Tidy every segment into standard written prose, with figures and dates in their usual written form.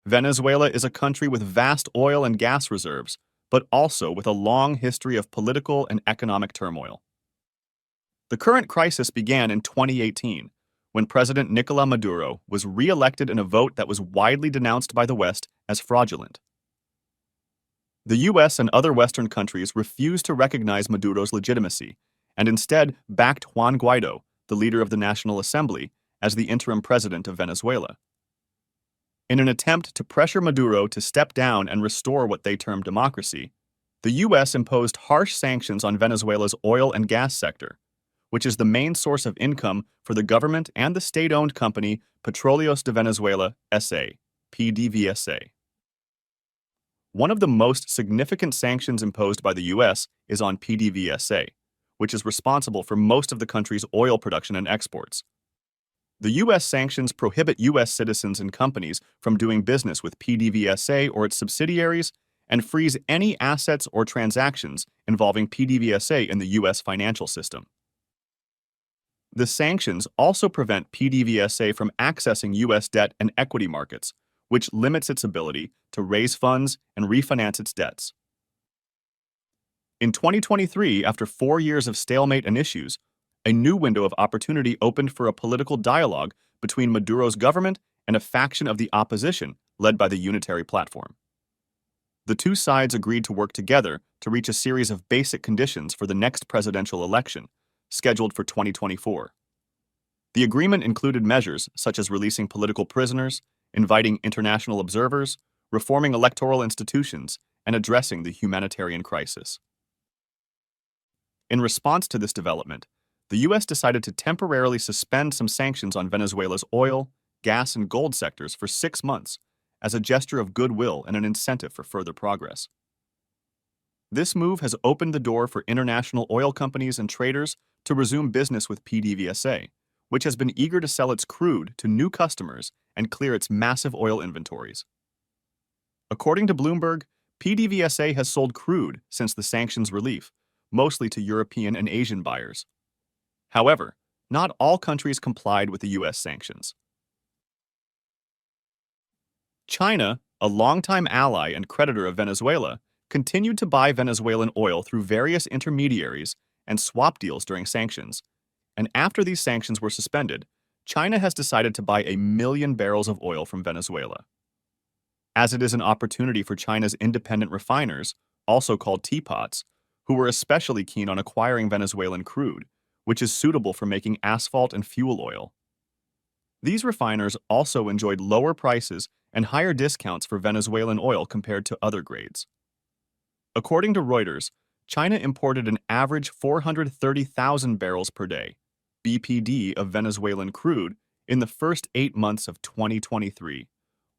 Venezuela is a country with vast oil and gas reserves, but also with a long history of political and economic turmoil. The current crisis began in 2018, when President Nicolás Maduro was re-elected in a vote that was widely denounced by the West as fraudulent. The US and other Western countries refused to recognize Maduro's legitimacy and instead backed Juan Guaido, the leader of the National Assembly, as the interim president of Venezuela. In an attempt to pressure Maduro to step down and restore what they termed democracy, the US imposed harsh sanctions on Venezuela's oil and gas sector, which is the main source of income for the government and the state-owned company Petróleos de Venezuela S.A., PDVSA. One of the most significant sanctions imposed by the US is on PDVSA, which is responsible for most of the country's oil production and exports. The U.S. sanctions prohibit U.S. citizens and companies from doing business with PDVSA or its subsidiaries and freeze any assets or transactions involving PDVSA in the U.S. financial system. The sanctions also prevent PDVSA from accessing U.S. debt and equity markets, which limits its ability to raise funds and refinance its debts. In 2023, after 4 years of stalemate and issues, a new window of opportunity opened for a political dialogue between Maduro's government and a faction of the opposition led by the Unitary Platform. The two sides agreed to work together to reach a series of basic conditions for the next presidential election, scheduled for 2024. The agreement included measures such as releasing political prisoners, inviting international observers, reforming electoral institutions, and addressing the humanitarian crisis. In response to this development, the U.S. decided to temporarily suspend some sanctions on Venezuela's oil, gas, and gold sectors for 6 months as a gesture of goodwill and an incentive for further progress. This move has opened the door for international oil companies and traders to resume business with PDVSA, which has been eager to sell its crude to new customers and clear its massive oil inventories. According to Bloomberg, PDVSA has sold crude since the sanctions relief, mostly to European and Asian buyers. However, not all countries complied with the U.S. sanctions. China, a longtime ally and creditor of Venezuela, continued to buy Venezuelan oil through various intermediaries and swap deals during sanctions, and after these sanctions were suspended, China has decided to buy 1 million barrels of oil from Venezuela. As it is an opportunity for China's independent refiners, also called teapots, who were especially keen on acquiring Venezuelan crude, which is suitable for making asphalt and fuel oil. These refiners also enjoyed lower prices and higher discounts for Venezuelan oil compared to other grades. According to Reuters, China imported an average 430,000 barrels per day, BPD, of Venezuelan crude in the first 8 months of 2023,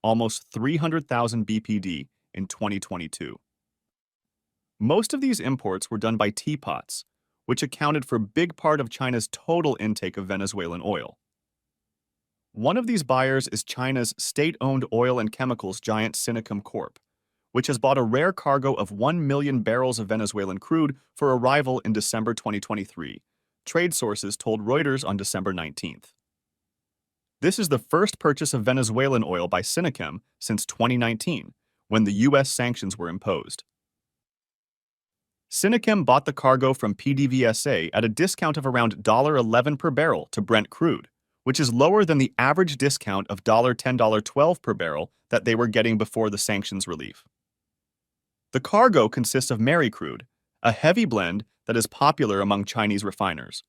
almost 300,000 BPD in 2022. Most of these imports were done by teapots, which accounted for a big part of China's total intake of Venezuelan oil. One of these buyers is China's state-owned oil and chemicals giant Sinochem Corp, which has bought a rare cargo of 1 million barrels of Venezuelan crude for arrival in December 2023, trade sources told Reuters on December 19th. This is the first purchase of Venezuelan oil by Sinochem since 2019, when the U.S. sanctions were imposed. Sinochem bought the cargo from PDVSA at a discount of around $11 per barrel to Brent crude, which is lower than the average discount of $10.12 per barrel that they were getting before the sanctions relief. The cargo consists of Mary crude, a heavy blend that is popular among Chinese refiners.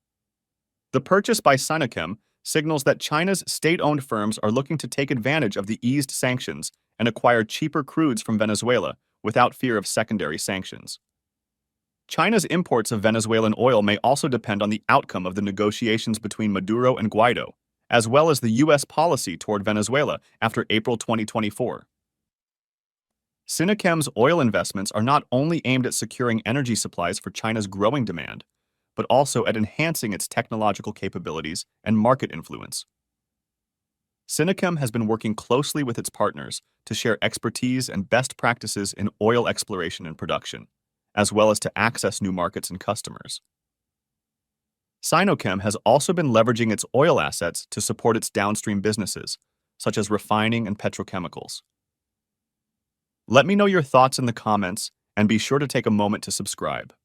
The purchase by Sinochem signals that China's state-owned firms are looking to take advantage of the eased sanctions and acquire cheaper crudes from Venezuela without fear of secondary sanctions. China's imports of Venezuelan oil may also depend on the outcome of the negotiations between Maduro and Guaido, as well as the U.S. policy toward Venezuela after April 2024. Sinochem's oil investments are not only aimed at securing energy supplies for China's growing demand, but also at enhancing its technological capabilities and market influence. Sinochem has been working closely with its partners to share expertise and best practices in oil exploration and production, as well as to access new markets and customers. Sinochem has also been leveraging its oil assets to support its downstream businesses, such as refining and petrochemicals. Let me know your thoughts in the comments and be sure to take a moment to subscribe.